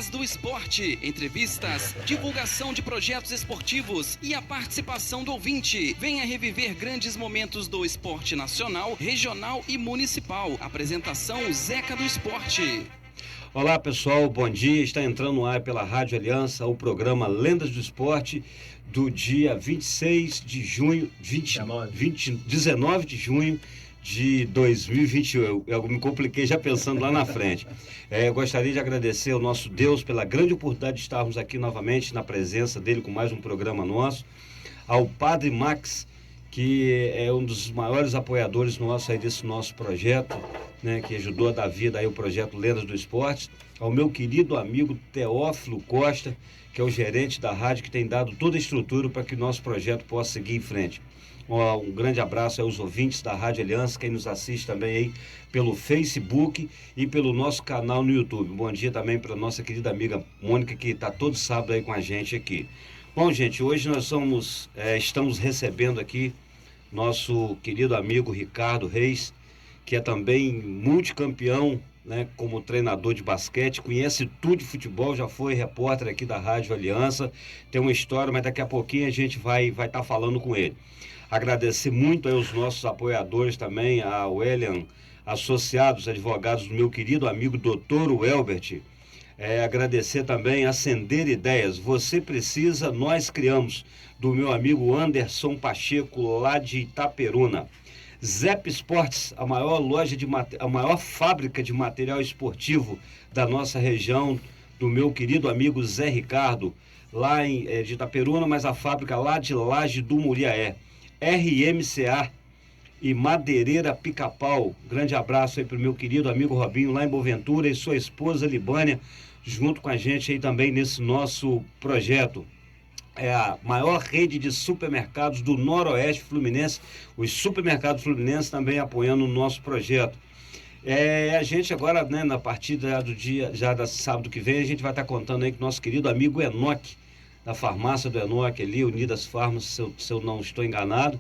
Lendas do Esporte, entrevistas, divulgação de projetos esportivos e a participação do ouvinte. Venha reviver grandes momentos do esporte nacional, regional e municipal. Apresentação Zeca do Esporte. Olá pessoal, bom dia. Está entrando no ar pela Rádio Aliança o programa Lendas do Esporte do dia 26 de junho, 19 de junho de 2021. Eu me compliquei já pensando lá na frente. Eu gostaria de agradecer ao nosso Deus pela grande oportunidade de estarmos aqui novamente na presença dele com mais um programa nosso. Ao Padre Max, que é um dos maiores apoiadores nossos aí desse nosso projeto, né, que ajudou a dar vida aí ao projeto Lendas do Esporte. Ao meu querido amigo Teófilo Costa, que é o gerente da rádio, que tem dado toda a estrutura para que o nosso projeto possa seguir em frente. Um grande abraço aos ouvintes da Rádio Aliança, quem nos assiste também aí pelo Facebook e pelo nosso canal no YouTube. Bom dia também para a nossa querida amiga Mônica, que está todo sábado aí com a gente aqui. Bom, gente, hoje nós estamos recebendo aqui nosso querido amigo Ricardo Reis, que é também multicampeão, né, como treinador de basquete, conhece tudo de futebol, já foi repórter aqui da Rádio Aliança, tem uma história, mas daqui a pouquinho a gente vai estar falando com ele. Agradecer muito aos nossos apoiadores também, a Wellian Associados, advogados do meu querido amigo Dr. Welbert. Agradecer também a Acender Ideias. Você precisa, nós criamos, do meu amigo Anderson Pacheco, lá de Itaperuna. Zep Sports, a maior fábrica de material esportivo da nossa região, do meu querido amigo Zé Ricardo, lá de Itaperuna, mas a fábrica lá de Laje do Muriaé. RMCA e Madeireira Pica-Pau. Grande abraço aí para o meu querido amigo Robinho, lá em Boaventura, e sua esposa Libânia, junto com a gente aí também nesse nosso projeto. É a maior rede de supermercados do Noroeste Fluminense, os supermercados fluminenses também apoiando o nosso projeto. A gente agora, né, na partida do dia, já da sábado que vem, a gente vai estar contando aí com o nosso querido amigo Enoque, da farmácia do Enoque ali, Unidas Farmas, se eu não estou enganado,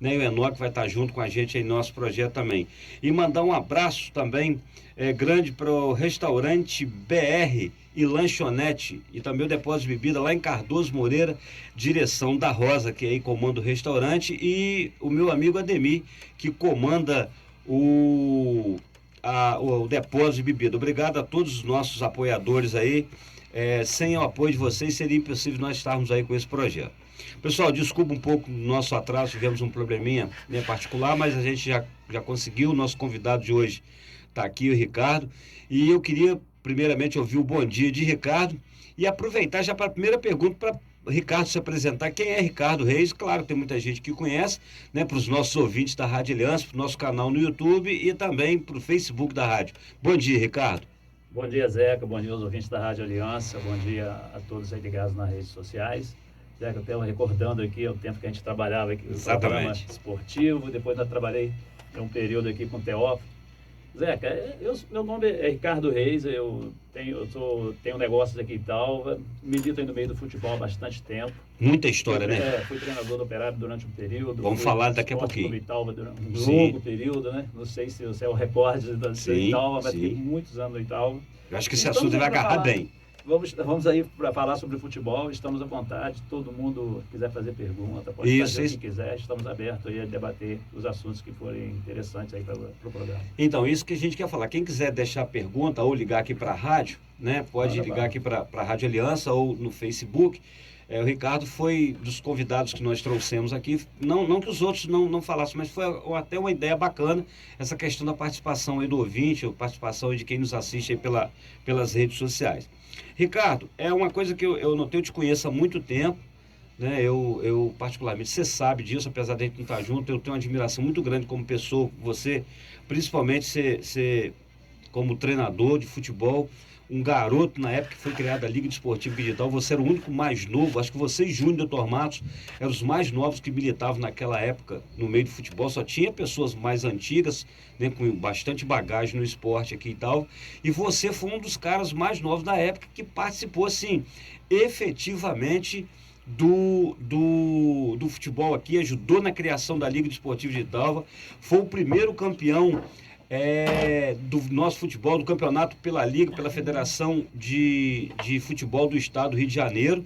né? E o Enoque vai estar junto com a gente aí no nosso projeto também. E mandar um abraço também grande para o restaurante BR e lanchonete e também o depósito de bebida lá em Cardoso Moreira, direção da Rosa, que aí comanda o restaurante, e o meu amigo Ademir, que comanda o depósito de bebida. Obrigado a todos os nossos apoiadores aí. Sem o apoio de vocês seria impossível nós estarmos aí com esse projeto. Pessoal, desculpa um pouco o nosso atraso, tivemos um probleminha, né, particular, mas a gente já conseguiu. O nosso convidado de hoje está aqui, o Ricardo, e eu queria primeiramente ouvir o bom dia de Ricardo e aproveitar já para a primeira pergunta para Ricardo se apresentar. Quem é Ricardo Reis? Claro, tem muita gente que conhece, né, para os nossos ouvintes da Rádio Aliança, para o nosso canal no YouTube e também para o Facebook da rádio. Bom dia, Ricardo. Bom dia, Zeca. Bom dia aos ouvintes da Rádio Aliança. Bom dia a todos aí ligados nas redes sociais. Zeca, eu estava recordando aqui o tempo que a gente trabalhava aqui no programa esportivo. Depois eu trabalhei um período aqui com o Teófilo. Zeca, meu nome é Ricardo Reis. Eu tenho negócios aqui e tal. Milito aí no meio do futebol há bastante tempo. Muita história, né? Fui treinador do Operário durante um período. Vamos falar daqui a pouquinho. Do Italva durante um longo período, né? Não sei se você é o recorde do Italva, mas fiquei muitos anos no Italva. Eu acho que esse assunto vai agarrar bem. Vamos aí para falar sobre futebol. Estamos à vontade. Todo mundo quiser fazer pergunta, pode fazer o que quiser. Estamos abertos aí a debater os assuntos que forem interessantes aí para o programa. Então, isso que a gente quer falar. Quem quiser deixar pergunta ou ligar aqui para a rádio, né, pode ligar aqui para a Rádio Aliança ou no Facebook. O Ricardo foi dos convidados que nós trouxemos aqui, não que os outros não falassem, mas foi até uma ideia bacana, essa questão da participação aí do ouvinte, a participação aí de quem nos assiste aí pelas redes sociais. Ricardo, é uma coisa que eu notei, eu te conheço há muito tempo, né? Eu particularmente, você sabe disso, apesar de a gente não estar junto, eu tenho uma admiração muito grande como pessoa, você, principalmente ser como treinador de futebol, um garoto na época que foi criada a Liga Desportiva Digital, você era o único mais novo, acho que você e Júnior Dr. Matos eram os mais novos que militavam naquela época no meio do futebol, só tinha pessoas mais antigas, né, com bastante bagagem no esporte aqui e tal, e você foi um dos caras mais novos da época que participou, assim, efetivamente do futebol aqui, ajudou na criação da Liga Desportiva Digital, foi o primeiro campeão do nosso futebol, do campeonato pela Liga, pela Federação de Futebol do Estado do Rio de Janeiro.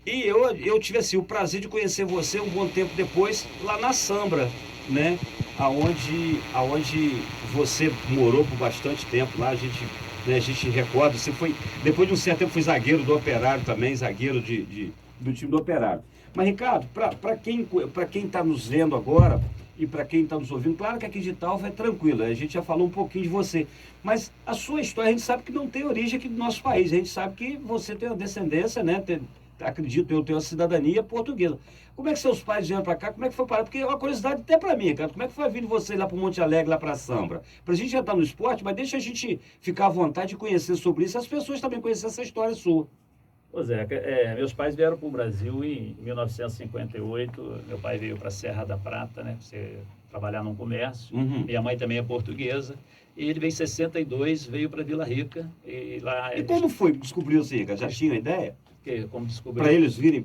E eu tive assim, o prazer de conhecer você um bom tempo depois, lá na Sambra, né? Aonde você morou por bastante tempo lá, a gente recorda, você foi, depois de um certo tempo, foi zagueiro do Operário também, zagueiro do time do Operário. Mas, Ricardo, para quem está nos vendo agora e para quem está nos ouvindo, claro que aqui de Italva é tranquilo, a gente já falou um pouquinho de você, mas a sua história a gente sabe que não tem origem aqui do nosso país, a gente sabe que você tem uma descendência, né? Acredito eu tenho uma cidadania portuguesa. Como é que seus pais vieram para cá? Como é que foi parar? Porque é uma curiosidade até para mim, cara. Como é que foi vir você lá para o Monte Alegre, lá para a Sambra? Para a gente já estar no esporte, mas deixa a gente ficar à vontade de conhecer sobre isso, as pessoas também conhecer essa história sua. Ô Zé, meus pais vieram para o Brasil em 1958. Meu pai veio para a Serra da Prata, né? Trabalhar num comércio. Uhum. Minha mãe também é portuguesa. E ele veio em 62, veio para Vila Rica. E como foi que descobriu assim, cara? Já tinha uma ideia? Como descobriu? Para eles virem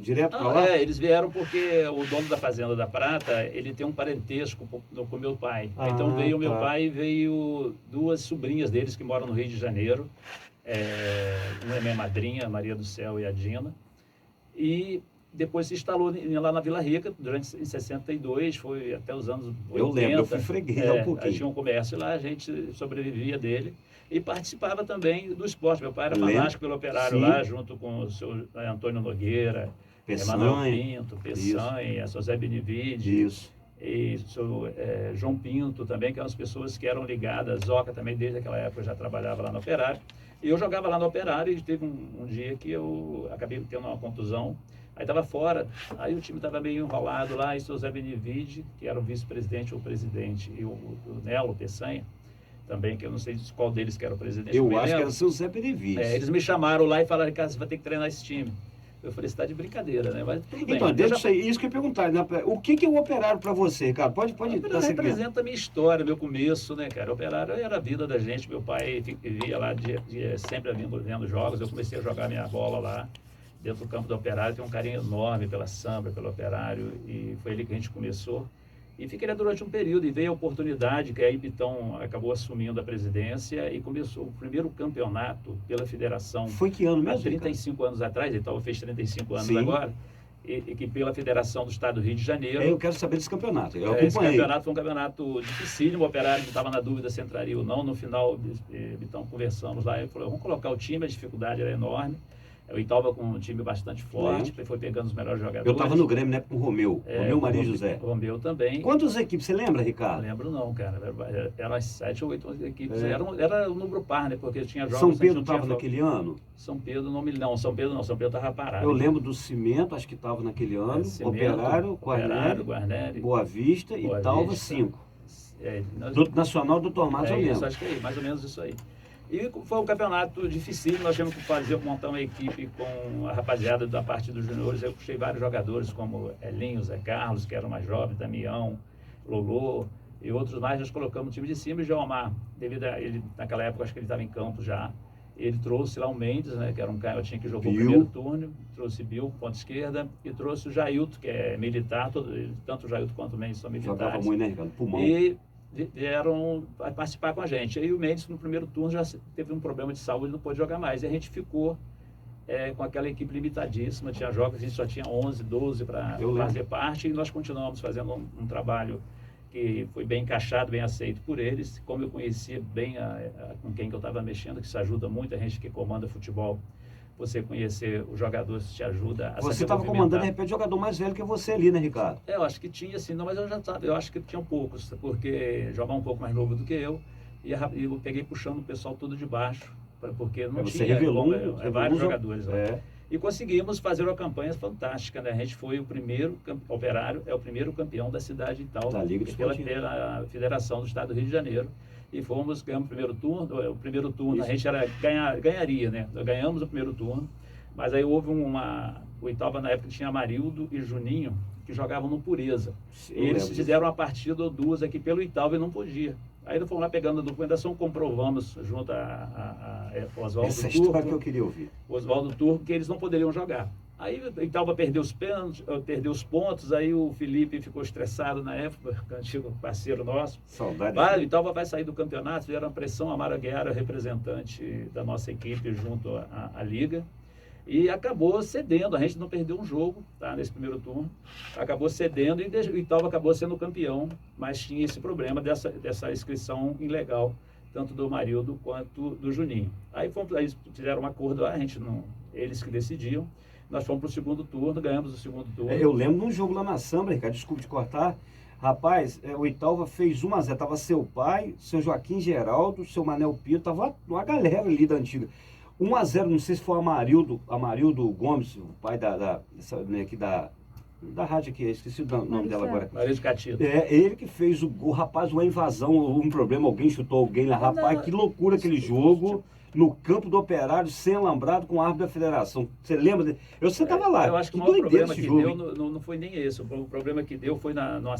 direto para lá? Eles vieram porque o dono da Fazenda da Prata, ele tem um parentesco com meu pai. Então veio meu pai e veio duas sobrinhas deles que moram no Rio de Janeiro. Uma é minha madrinha, a Maria do Céu e a Dina. E depois se instalou lá na Vila Rica, em 62, foi até os anos 80. Eu lembro, eu fui freguês um pouquinho. Tinha um comércio lá, a gente sobrevivia dele. E participava também do esporte. Meu pai era fanático pelo Operário. Sim. Lá, junto com o seu Antônio Nogueira, Emanuel Pinto, Peçanha, José Benevide. Isso. E o seu João Pinto também, que eram as pessoas que eram ligadas. Zoca também, desde aquela época, já trabalhava lá no Operário. E eu jogava lá no Operário e teve um dia que eu acabei tendo uma contusão. Aí estava fora, aí o time estava meio enrolado lá, e o seu Zé Benevide, que era o vice-presidente ou presidente, e o Nelo Peçanha, também, que eu não sei qual deles que era o presidente. Eu acho que era o seu Zé Benevide. Eles me chamaram lá e falaram, cara, você vai ter que treinar esse time. Eu falei, você está de brincadeira, né? Mas tudo bem. Então, deixa isso que eu ia perguntar, né? O que é o Operário para você, Ricardo? Pode dar representa a minha história, meu começo, né, cara? O Operário era a vida da gente. Meu pai vivia lá sempre vendo jogos. Eu comecei a jogar minha bola lá, dentro do campo do Operário. Tenho um carinho enorme pela Sambra, pelo Operário, e foi ali que a gente começou. E fiquei lá durante um período, e veio a oportunidade, que aí Pitão acabou assumindo a presidência e começou o primeiro campeonato pela federação. Foi que ano mesmo? Há 35 anos atrás, Itaú fez 35 anos. Sim. Agora, e que pela Federação do Estado do Rio de Janeiro. Eu quero saber desse campeonato, eu acompanhei. Esse campeonato foi um campeonato dificílimo, o Operário estava na dúvida se entraria ou não. No final, então conversamos lá, ele falou, vamos colocar o time, a dificuldade era enorme. O Itaúba com um time bastante forte, foi pegando os melhores jogadores. Eu estava no Grêmio, né, com o Romeu, Maria José. O Romeu também. Quantas equipes, você lembra, Ricardo? Não lembro não, cara. Eram as 7 ou 8 equipes. Era um número par, né, porque tinha jogos... São Pedro estava naquele ano? São Pedro não, São Pedro estava parado. Eu lembro do Cimento, acho que estava naquele ano. Cimento, Operário, Guarneri, Boa Vista e Itaúba 5. Do Nacional do Tomás, eu lembro. Acho que é mais ou menos isso aí. E foi um campeonato difícil, nós tivemos que montar uma equipe com a rapaziada da parte dos juniores. Eu puxei vários jogadores, como Elinho, Zé Carlos, que era mais jovem, Damião, Lolô, e outros mais. Nós colocamos o time de cima, e Geomar, devido a ele, naquela época, acho que ele estava em campo já, ele trouxe lá o Mendes, né, que era um canhotinho que jogou o primeiro turno, trouxe Bill, ponta esquerda, e trouxe o Jailton, que é militar, tanto o Jailton quanto o Mendes são militares. Jogava muito, né, Ricardo? Pulmão. E vieram participar com a gente. Aí o Mendes, no primeiro turno, já teve um problema de saúde, não pôde jogar mais. E a gente ficou com aquela equipe limitadíssima. Tinha jogos, a gente só tinha 11, 12 para fazer parte. E nós continuamos fazendo um trabalho que foi bem encaixado, bem aceito por eles. Como eu conhecia bem com quem que eu estava mexendo, que isso ajuda muito a gente que comanda futebol. Você conhecer os jogadores te ajuda a Você estava comandando, de repente, jogador mais velho que você ali, né, Ricardo? Eu acho que tinha, sim, não, mas eu acho que tinham poucos, porque jogava um pouco mais novo do que eu, e eu peguei puxando o pessoal todo de baixo, porque não você tinha revelou vários jogadores lá. E conseguimos fazer uma campanha fantástica, né? A gente foi o primeiro, Operário é o primeiro campeão da cidade de Itaúba, da Liga pela Federação do Estado do Rio de Janeiro. E ganhamos o primeiro turno, a gente ganharia, né? Ganhamos o primeiro turno, mas aí houve o Itaúba na época tinha Amarildo e Juninho, que jogavam no Pureza. E eles fizeram uma partida ou duas aqui pelo Itaúba e não podia. Aí nós fomos lá pegando a documentação, comprovamos junto a Oswaldo Turco. Essa história que eu queria ouvir. Oswaldo Turco, que eles não poderiam jogar. Aí o Italva perdeu os pênaltis, perdeu os pontos, aí o Felipe ficou estressado na época, antigo parceiro nosso. Saudade. O Italva vai sair do campeonato, vieram pressão, a Mara Guiar era representante da nossa equipe junto à Liga. E acabou cedendo, a gente não perdeu um jogo, tá, nesse primeiro turno, acabou cedendo e o Italva acabou sendo campeão, mas tinha esse problema dessa inscrição ilegal, tanto do Marildo quanto do Juninho. Aí fizeram um acordo lá, eles que decidiam, nós fomos para o segundo turno, ganhamos o segundo turno. Eu lembro de um jogo lá na Sambra, Ricardo, desculpe te cortar, rapaz, o Italva fez 1-0, tava seu pai, seu Joaquim Geraldo, seu Manel Pio, tava uma galera ali da antiga. 1-0, não sei se foi Amarildo Gomes, o pai da rádio aqui, esqueci o nome dela agora. Maria de Catito. Ele que fez o gol, rapaz, uma invasão, um problema, alguém chutou alguém lá, rapaz, que loucura aquele jogo, no campo do Operário, sem alambrado, com o árbitro da federação. Você lembra? Você estava lá. Eu acho que o maior problema que deu não foi nem esse, o problema que deu foi na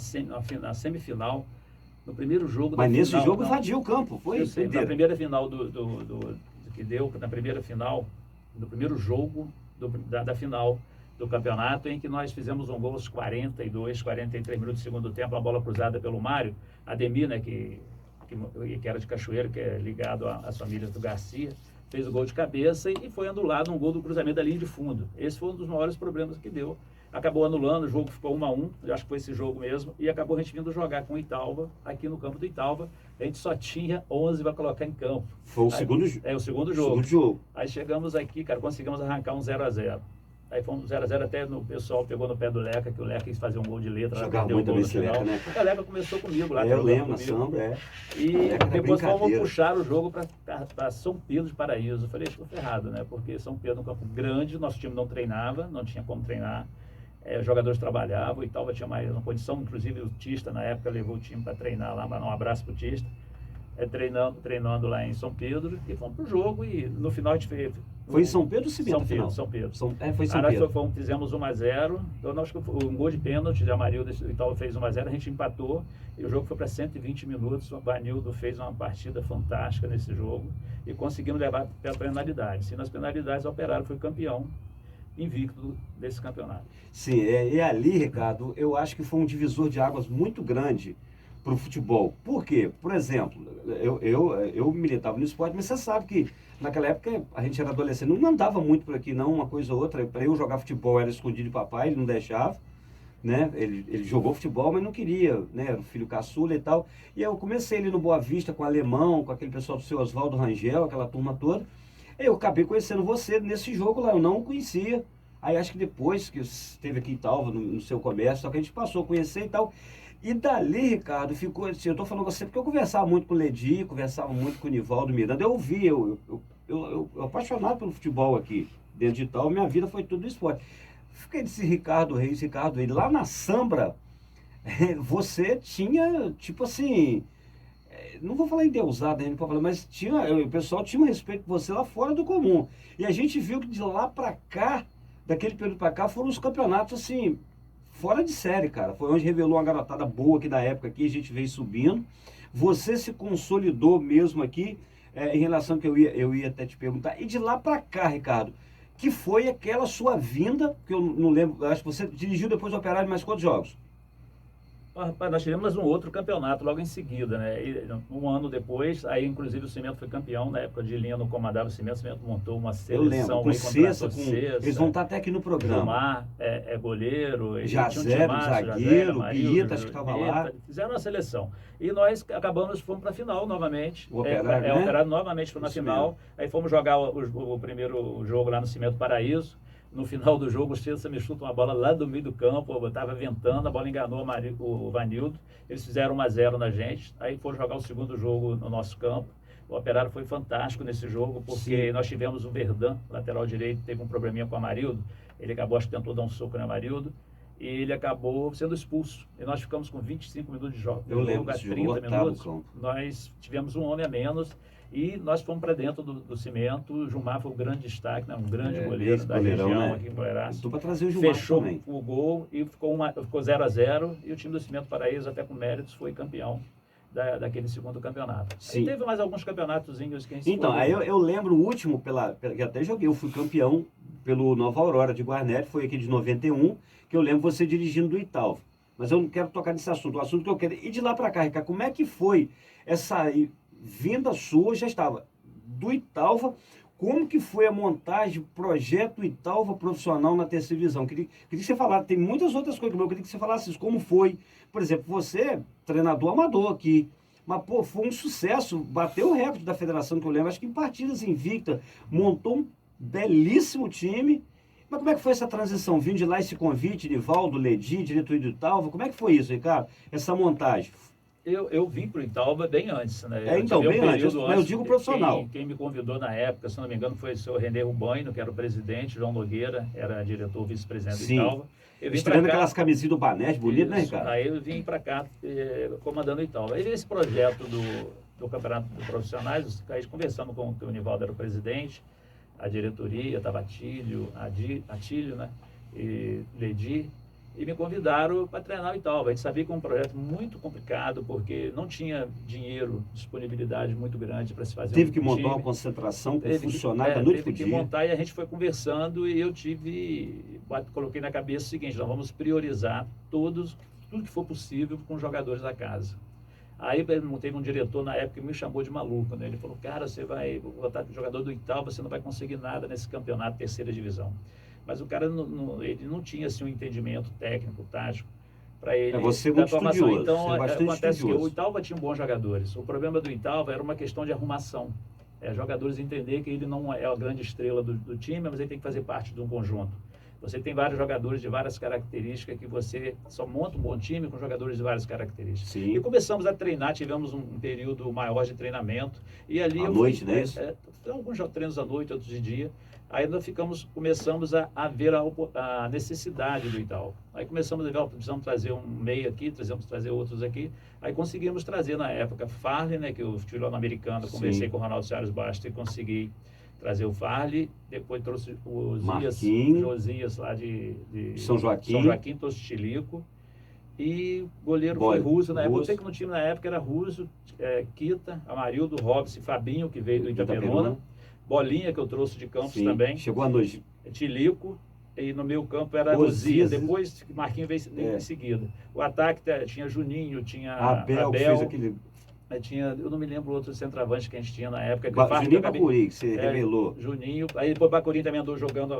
semifinal, no primeiro jogo. Mas nesse jogo invadiu o campo, foi isso. Na primeira final que deu, na primeira final, no primeiro jogo da final do campeonato, em que nós fizemos um gol aos 42, 43 minutos do segundo tempo, a bola cruzada pelo Mário, Ademir, né, que era de Cachoeiro, que é ligado às famílias do Garcia, fez o gol de cabeça e foi anulado um gol do cruzamento da linha de fundo. Esse foi um dos maiores problemas que deu. Acabou anulando, o jogo ficou 1-1, eu acho que foi esse jogo mesmo, e acabou a gente vindo jogar com o Italva, aqui no campo do Italva. A gente só tinha 11 para colocar em campo. Foi o segundo jogo. É, o segundo jogo. Aí chegamos aqui, cara, conseguimos arrancar um 0-0. Aí fomos 0-0, até o pessoal pegou no pé do Leca, que o Leca quis fazer um gol de letra. Jogava muito esse Leca, né? O Leca começou comigo lá. Eu lembro, na Sambra, E depois fomos puxar o jogo para São Pedro de Paraíso. Eu falei, estou ferrado, né? Porque São Pedro é um campo grande, nosso time não treinava, não tinha como treinar. Os jogadores trabalhavam, e Italva tinha mais uma condição, inclusive o Tista, na época, levou o time para treinar lá, mandar um abraço para o Tista, treinando lá em São Pedro, e fomos para o jogo, e no final a gente fez... Foi em São Pedro ou Cimento? São Pedro. Foi São Pedro. Nós fizemos 1-0, então acho que um gol de pênalti, de Amarildo e Italva fez 1-0, a gente empatou, e o jogo foi para 120 minutos, o Vanildo fez uma partida fantástica nesse jogo, e conseguimos levar para a penalidade. Se nas penalidades o Operário foi campeão, invicto desse campeonato. Sim, e ali, Ricardo, eu acho que foi um divisor de águas muito grande para o futebol. Por quê? Por exemplo, eu militava no esporte, mas você sabe que naquela época a gente era adolescente, não andava muito por aqui não, uma coisa ou outra. Para eu jogar futebol era escondido de papai, ele não deixava, né? Ele jogou futebol, mas não queria, né? Era o filho caçula e tal. E eu comecei ali no Boa Vista com o Alemão, com aquele pessoal do seu Oswaldo Rangel, aquela turma toda. Eu acabei conhecendo você nesse jogo lá, eu não o conhecia. Aí acho que depois que esteve aqui em Italva, no seu comércio, só que a gente passou a conhecer e tal. E dali, Ricardo, ficou assim, eu tô falando com você porque eu conversava muito com o Ledi, conversava muito com o Nivaldo Miranda, eu ouvi, eu apaixonado pelo futebol aqui, dentro de Italva, minha vida foi tudo esporte. Fiquei desse Ricardo Reis, lá na Sambra, você tinha, tipo assim... Não vou falar endeusado, não pode falar, mas o pessoal tinha um respeito por você lá fora do comum. E a gente viu que de lá pra cá, daquele período pra cá, foram os campeonatos, assim, fora de série, cara. Foi onde revelou uma garotada boa aqui da época aqui, a gente veio subindo. Você se consolidou mesmo aqui, em relação ao que eu ia até te perguntar. E de lá pra cá, Ricardo, que foi aquela sua vinda, que eu não lembro, acho que você dirigiu depois do Operário mais quantos jogos? Rapaz, nós tivemos um outro campeonato logo em seguida, né? E, um ano depois, aí inclusive o Cimento foi campeão, na época de Lino comandava o Cimento montou uma seleção. Eu lembro, eles vão estar até aqui no programa. Gilmar é goleiro, Jazé, zagueiro, Bieta, acho que estava lá. Fizeram uma seleção. E nós fomos para a final novamente. O Operário, né? O Operário novamente foi na final. Aí fomos jogar o primeiro jogo lá no Cimento Paraíso. No final do jogo, o César me chuta uma bola lá do meio do campo, eu estava ventando, a bola enganou o Vanildo, eles fizeram 1-0 na gente, aí foram jogar o segundo jogo no nosso campo. O Operário foi fantástico nesse jogo, porque Sim. Nós tivemos o Verdun, lateral direito, teve um probleminha com o Amarildo, ele acabou, acho que tentou dar um soco no Amarildo, e ele acabou sendo expulso. E nós ficamos com 25 minutos de jogo. Eu lembro, 30 minutos, nós tivemos um homem a menos, e nós fomos para dentro do Cimento. O Gilmar foi um grande destaque, né? Um grande goleiro da região, né? Aqui em Goiás. Estou para trazer o Gilmar Fechou também. O gol e ficou 0-0. E o time do Cimento Paraíso, até com méritos, foi campeão daquele segundo campeonato. Sim. E teve mais alguns campeonatozinhos que a gente Então, aí eu lembro o último, que até joguei, eu fui campeão pelo Nova Aurora de Guarneri, foi aqui de 91, que eu lembro você dirigindo do Italva. Mas eu não quero tocar nesse assunto. O assunto que eu quero... E de lá para cá, Ricardo, como é que foi essa vinda sua? Já estava do Italva. Como que foi a montagem, o projeto Italva profissional na terceira divisão? Queria que você falasse, tem muitas outras coisas, mas eu queria que você falasse isso, como foi. Por exemplo, você, treinador amador aqui, mas, pô, foi um sucesso, bateu o recorde da federação, que eu lembro, acho que em partidas invictas, montou um belíssimo time. Mas como é que foi essa transição? Vindo de lá esse convite, Nivaldo, Ledi, diretoria do Italva, como é que foi isso, Ricardo? Essa montagem? Eu vim para o Italva bem antes, né? Então, bem antes, mas eu digo profissional. Quem me convidou na época, se não me engano, foi o senhor René Rubaino, que era o presidente, João Nogueira, era diretor, vice-presidente do Italva. Estreando aquelas camisinhas do Banés, bonito, né, Ricardo? Aí eu vim para cá comandando o Italva. Aí esse projeto do Campeonato de Profissionais, aí conversando com o Nivaldo, era o presidente, a diretoria, estava Atílio, né, e Ledi, e me convidaram para treinar o Italva. A gente sabia que era um projeto muito complicado, porque não tinha dinheiro, disponibilidade muito grande para se fazer Teve que montar uma concentração com funcionário da noite pro dia. Teve que montar, e a gente foi conversando, e eu coloquei na cabeça o seguinte: nós vamos priorizar tudo que for possível com os jogadores da casa. Aí teve um diretor na época que me chamou de maluco, né? Ele falou: cara, você vai botar jogador do Italva, você não vai conseguir nada nesse campeonato terceira divisão. Mas o cara ele não tinha assim, um entendimento técnico, tático, para ele. Você é muito estudioso. Então, acontece que o Italva tinha bons jogadores. O problema do Italva era uma questão de arrumação. Jogadores entender que ele não é a grande estrela do time, mas ele tem que fazer parte de um conjunto. Você tem vários jogadores de várias características, que você só monta um bom time com jogadores de várias características. Sim. E começamos a treinar, tivemos um período maior de treinamento. E ali à noite, né? Alguns treinos à noite, outros de dia. Aí nós começamos a ver a necessidade do Italva. Aí começamos a ver, precisamos trazer um meio aqui, precisamos trazer outros aqui. Aí conseguimos trazer na época Farley, né, que eu fui lá no Americano, conversei com o Ronaldo Soares Bastos e consegui trazer o Farley. Depois trouxe o Josias lá de São Joaquim, trouxe Chilico. E o goleiro foi Russo. Na época, eu sei que no time na época era Russo, Kita, Amarildo, Robson, Fabinho, que veio do Itaperuna. Bolinha, que eu trouxe de Campos também. Chegou à noite. Tilico. E no meio campo era Osias. Depois Marquinhos veio em seguida. O ataque tinha Juninho, tinha Abel. Que fez aquele... eu não me lembro outro centroavante que a gente tinha na época. Juninho Bacuri, que você revelou. Juninho. Aí depois o Bacuri também andou jogando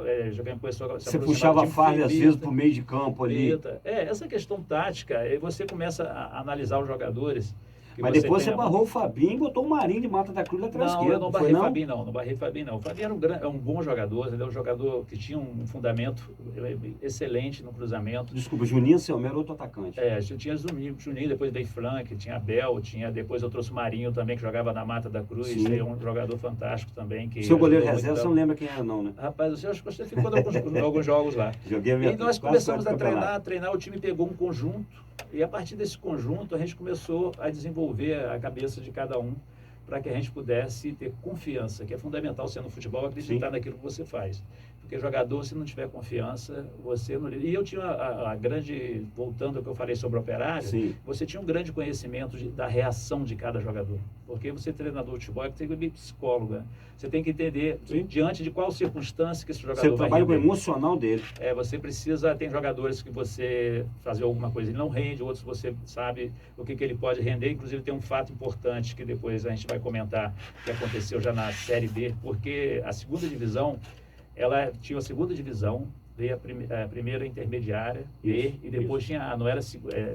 pessoa. Você puxava a Farley às vezes para o meio de campo ali. Essa questão tática, aí você começa a analisar os jogadores. Mas depois você barrou o Fabinho e botou o Marinho de Mata da Cruz atrás esquerda. Não, eu não barrei o Fabinho, não. Não barrei o Fabinho, não. O Fabinho era um bom jogador, entendeu? Um jogador que tinha um fundamento excelente no cruzamento. Desculpa, Juninho Selmer era outro atacante. Tinha Juninho, depois veio Frank, tinha Abel, depois eu trouxe o Marinho também, que jogava na Mata da Cruz. É um jogador fantástico também. Seu goleiro reserva, você não lembra quem era, não, né? Rapaz, eu acho que você ficou em alguns jogos lá. E nós começamos a treinar, o time pegou um conjunto. E a partir desse conjunto, a gente começou a desenvolver a cabeça de cada um para que a gente pudesse ter confiança, que é fundamental ser no futebol, acreditar naquilo que você faz. Porque jogador, se não tiver confiança, você não... E eu tinha a grande... Voltando ao que eu falei sobre o Operário, você tinha um grande conhecimento da reação de cada jogador. Porque você, treinador de futebol, você tem que ser psicólogo. Você tem que entender diante de qual circunstância que esse jogador vai render. Você trabalha com o emocional dele. Você precisa... Tem jogadores que você fazer alguma coisa, ele não rende, outros você sabe o que ele pode render. Inclusive, tem um fato importante que depois a gente vai comentar, que aconteceu já na Série B, porque a segunda divisão... Ela tinha a segunda divisão, veio a primeira intermediária, B, e depois tinha, não era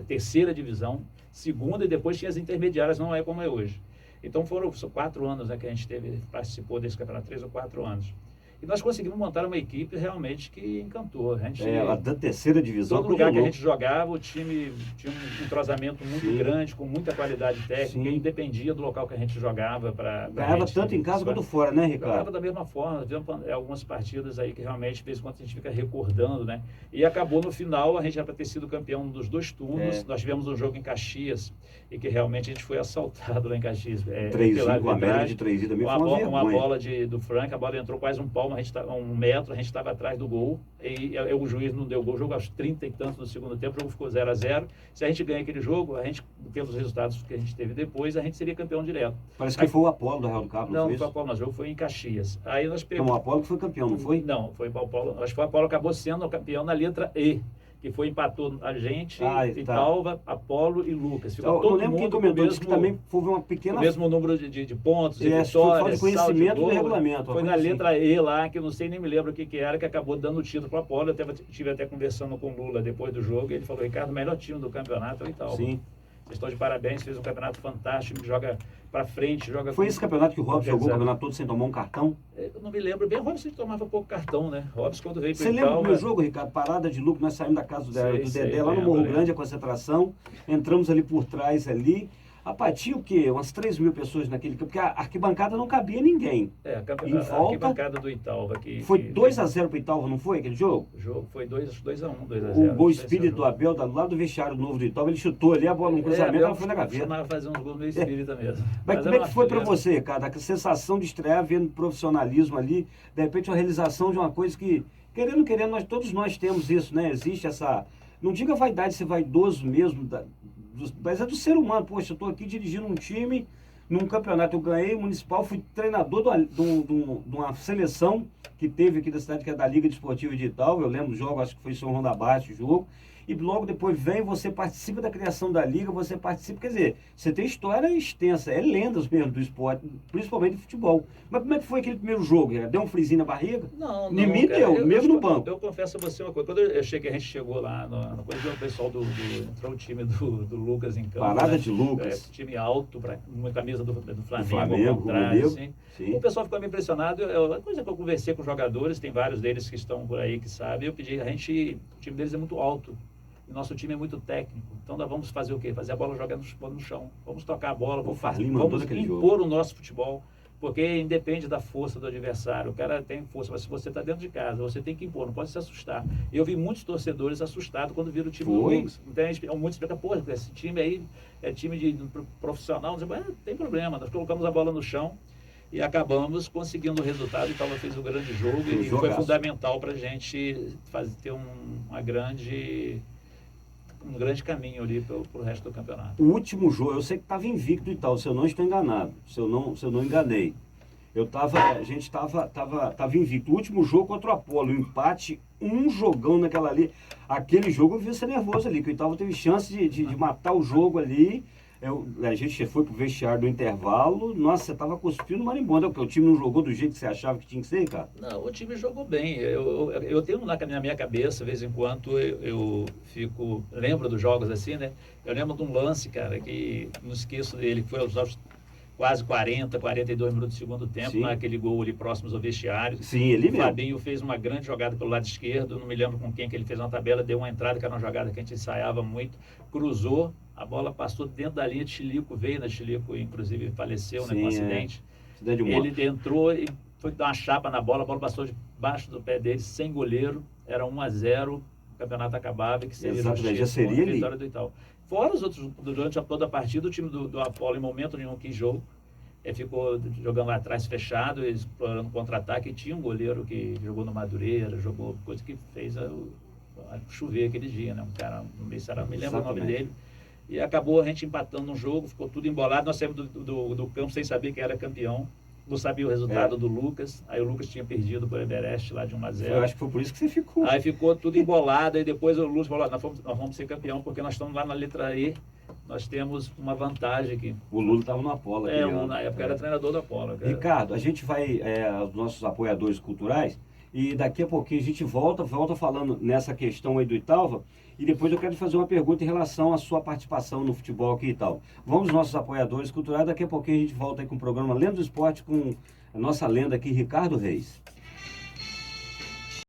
terceira divisão, segunda, e depois tinha as intermediárias, não é como é hoje. Então foram 4 anos, né, que a gente participou desse campeonato, 3 ou 4 anos. E nós conseguimos montar uma equipe realmente que encantou. Da terceira divisão. Todo lugar que a gente jogava, o time tinha um entrosamento muito grande, com muita qualidade técnica, e independia do local que a gente jogava. Ganhava tanto em casa quanto fora, né, Ricardo? Jogava da mesma forma. Tivemos algumas partidas aí que realmente, de vez em quando, a gente fica recordando, né? E acabou no final, a gente já para ter sido campeão dos 2 turnos. Nós tivemos um jogo em Caxias, e que realmente a gente foi assaltado lá em Caxias. 3-1, com a média de 3 também foi uma bola do Frank, a bola entrou quase um palmo a gente tá, 1 metro, a gente estava atrás do gol, e o juiz não deu gol, o jogo aos 30 e tantos no segundo tempo, o jogo ficou 0-0. Se a gente ganha aquele jogo, a gente, pelos resultados que a gente teve depois, a gente seria campeão direto. Parece que foi o Apolo do Real do Cabo, não foi isso? Não, foi o Apolo, o jogo foi em Caxias. Aí nós pegamos... Não, o Apolo que foi campeão, não foi? Não, foi o Apolo, acho que o Apolo acabou sendo campeão na letra E, que foi empatou a gente, Italva, Apolo e Lucas. Ficou todo lembro mundo quem comentou, mesmo, que também houve uma pequena... o mesmo número de pontos, de vitórias, foi de conhecimento do regulamento. Foi na letra E lá, que eu não sei nem me lembro o que era, que acabou dando o título para o Apolo. Eu estive até conversando com o Lula depois do jogo, e ele falou, Ricardo, o melhor time do campeonato é o Italva. Sim. Vocês estão de parabéns, fez um campeonato fantástico, joga para frente, joga... Foi esse campeonato que o Robson jogou o campeonato todo sem tomar um cartão? Eu não me lembro bem, o Robson tomava pouco cartão, né? O Robson quando veio para o Você lembra do meu jogo, Ricardo? Parada de lucro, nós saímos da casa do Dedé, lá no Morro Grande, a concentração, entramos ali por trás ali. Rapaz, tinha o quê? Umas 3 mil pessoas naquele campo, porque a arquibancada não cabia ninguém. A arquibancada do Italva. Foi 2-0 pro Italva, não foi aquele jogo? O jogo foi 2-1, 2-0. O gol espírito do Abel, lá do vestiário novo do Italva, ele chutou ali, a bola no cruzamento, ela foi na gaveta. Costumava fazer uns gols meio espírita mesmo. Mas como é que foi pra você, cara? A sensação de estrear, vendo profissionalismo ali, de repente a realização de uma coisa que, querendo, todos nós temos isso, né? Existe essa... Não diga vaidade, ser vaidoso mesmo, mas é do ser humano. Poxa, eu estou aqui dirigindo um time num campeonato. Eu ganhei municipal, fui treinador de uma seleção que teve aqui da cidade, que é da Liga Desportiva de Italva. Eu lembro do jogo, acho que foi São João da Baixa o jogo. E logo depois vem, você participa da criação da Liga, você participa, quer dizer, você tem história extensa, é lendas mesmo do esporte, principalmente do futebol. Mas como é que foi aquele primeiro jogo? Deu um frisinho na barriga? Não, em mim deu, mesmo no banco. Eu confesso a você uma coisa, quando a gente chegou lá, no o pessoal entrou o time do Lucas em campo. Parada né? de Lucas. Time alto, uma camisa do Flamengo, ao contrário, assim. O pessoal ficou meio impressionado. A coisa que eu conversei com os jogadores, tem vários deles que estão por aí que sabem, eu pedi, o time deles é muito alto. O nosso time é muito técnico, então nós vamos fazer o quê? Fazer a bola jogar no chão. Vamos tocar a bola, vamos impor o nosso futebol, porque independe da força do adversário. O cara tem força, mas se você está dentro de casa, você tem que impor, não pode se assustar. Eu vi muitos torcedores assustados quando viram o time do Lucas. Então, muitos explicam, pô, esse time aí é time de profissional, não tem problema, nós colocamos a bola no chão e acabamos conseguindo o resultado. O Italva fez um grande jogo e foi fundamental para a gente ter um grande caminho ali para o resto do campeonato. O último jogo, eu sei que estava invicto e tal, se eu não estou enganado, se eu não enganei. A gente estava invicto. O último jogo contra o Apolo, o empate, um jogão naquela ali. Aquele jogo eu vi ser nervoso ali, que o Italva teve chance de matar o jogo ali. A gente foi pro vestiário do intervalo, nossa, você tava cuspindo marimbondo, porque o time não jogou do jeito que você achava que tinha que ser, cara? Não, o time jogou bem. Eu tenho na minha cabeça, de vez em quando, eu lembro dos jogos assim, né? Eu lembro de um lance, cara, que não esqueço dele, que foi aos quase 42 minutos do segundo tempo, Sim. naquele gol ali próximos ao vestiário. Sim, ele mesmo. O Fabinho fez uma grande jogada pelo lado esquerdo, não me lembro com quem que ele fez uma tabela, deu uma entrada, que era uma jogada que a gente ensaiava muito, cruzou, a bola passou dentro da linha de Chilico, veio na Chilico, inclusive faleceu, Sim, né, com um acidente. Ele entrou e foi dar uma chapa na bola, a bola passou debaixo do pé dele, sem goleiro, era 1-0, o campeonato acabava, que seria já seria a vitória do Itaú. Fora os outros, durante toda a partida, o time do Apolo, em momento nenhum, quis jogo. Ficou jogando lá atrás fechado, explorando contra-ataque. Tinha um goleiro que jogou no Madureira, jogou coisa que fez a chover aquele dia, né? Um cara, não me lembro o nome dele. E acabou a gente empatando um jogo, ficou tudo embolado. Nós saímos do campo sem saber quem era campeão. Não sabia o resultado do Lucas. Aí o Lucas tinha perdido para o Everest lá de 1-0. Eu acho que foi por isso que você ficou. Aí ficou tudo embolado. E depois o Lucas falou, nós vamos ser campeão, porque nós estamos lá na letra E. Nós temos uma vantagem aqui. O Lula estava no Apolo. Na época era treinador do Apolo. Cara. Ricardo, a gente vai aos nossos apoiadores culturais e daqui a pouquinho a gente volta falando nessa questão aí do Italva e depois eu quero fazer uma pergunta em relação à sua participação no futebol aqui e tal. Vamos aos nossos apoiadores culturais, daqui a pouquinho a gente volta aí com o programa Lenda do Esporte com a nossa lenda aqui, Ricardo Reis.